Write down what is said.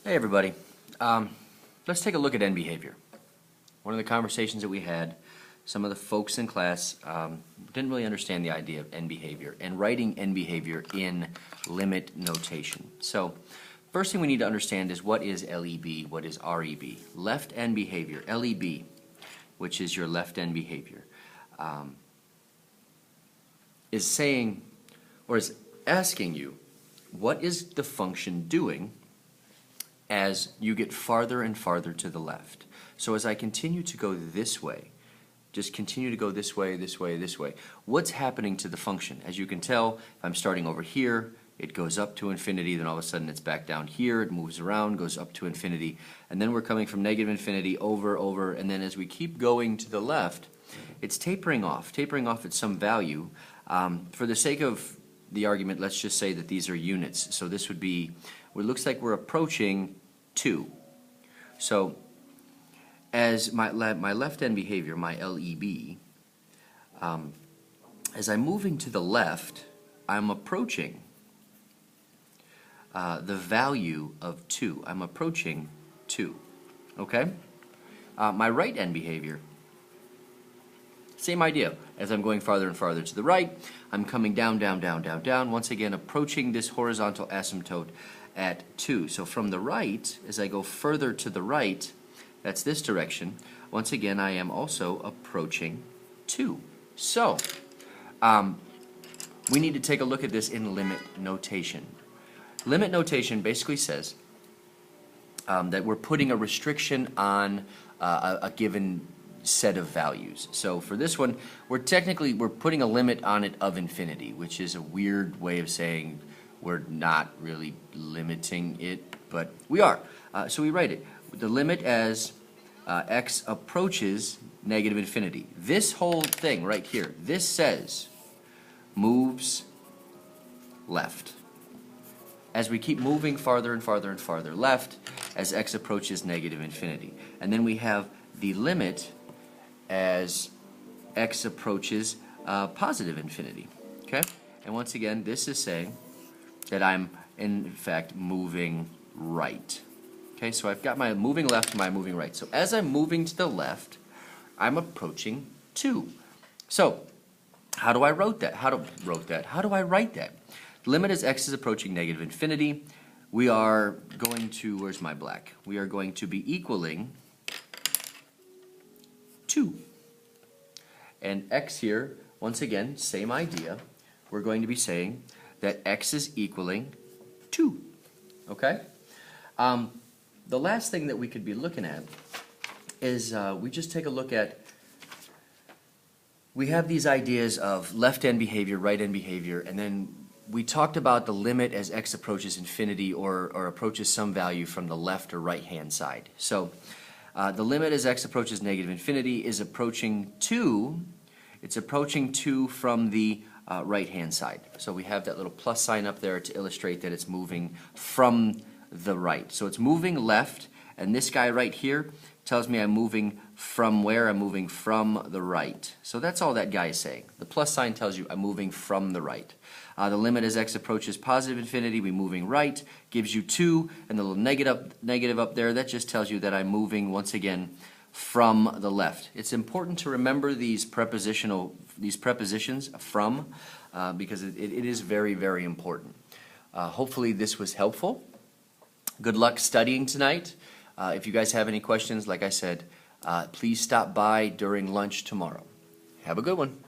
Hey everybody. Let's take a look at end behavior. One of the conversations that we had, some of the folks in class didn't really understand the idea of end behavior and writing end behavior in limit notation. So first thing we need to understand is what is LEB, what is REB. Left end behavior, LEB, which is your left end behavior, is saying or is asking you what is the function doing as you get farther and farther to the left. So as I continue to go this way, just continue to go this way, this way, this way, what's happening to the function? As you can tell, if I'm starting over here, it goes up to infinity, then all of a sudden it's back down here, it moves around, goes up to infinity, and then we're coming from negative infinity over, and then as we keep going to the left, it's tapering off at some value. For the sake of the argument, let's just say that these are units. So this would be, it looks like we're approaching 2. So as my left end behavior, my LEB, as I'm moving to the left, I'm approaching the value of 2. I'm approaching 2. Okay? My right end behavior, same idea. As I'm going farther and farther to the right, I'm coming down, once again approaching this horizontal asymptote at 2. So from the right, as I go further to the right, that's this direction, once again I am also approaching 2. So, we need to take a look at this in limit notation. Limit notation basically says that we're putting a restriction on a given set of values. So for this one, we're putting a limit on it of infinity, which is a weird way of saying we're not really limiting it, but we are. So we write it. The limit as x approaches negative infinity. This whole thing right here, this says moves left. As we keep moving farther and farther and farther left, as x approaches negative infinity. And then we have the limit as x approaches positive infinity. Okay? And once again, this is saying that I'm, in fact, moving right. Okay, so I've got my moving left and my moving right. So as I'm moving to the left, I'm approaching 2. So how do I write that? How do I write that? The limit as x is approaching negative infinity. We are going to, where's my black? We are going to be equaling 2. And x here, once again, same idea. We're going to be saying that x is equaling 2. Okay? The last thing that we could be looking at is we just take a look at, we have these ideas of left end behavior, right end behavior, and then we talked about the limit as x approaches infinity or approaches some value from the left or right hand side. So the limit as x approaches negative infinity is approaching 2. It's approaching 2 from the right hand side. So we have that little plus sign up there to illustrate that it's moving from the right. So it's moving left, and this guy right here tells me I'm moving from where? I'm moving from the right. So that's all that guy is saying. The plus sign tells you I'm moving from the right. The limit as x approaches positive infinity, we're moving right, gives you 2, and the little negative up there, that just tells you that I'm moving, once again, from the left. It's important to remember these prepositions from, because it is very, very important. Hopefully this was helpful. Good luck studying tonight. If you guys have any questions, like I said, please stop by during lunch tomorrow. Have a good one.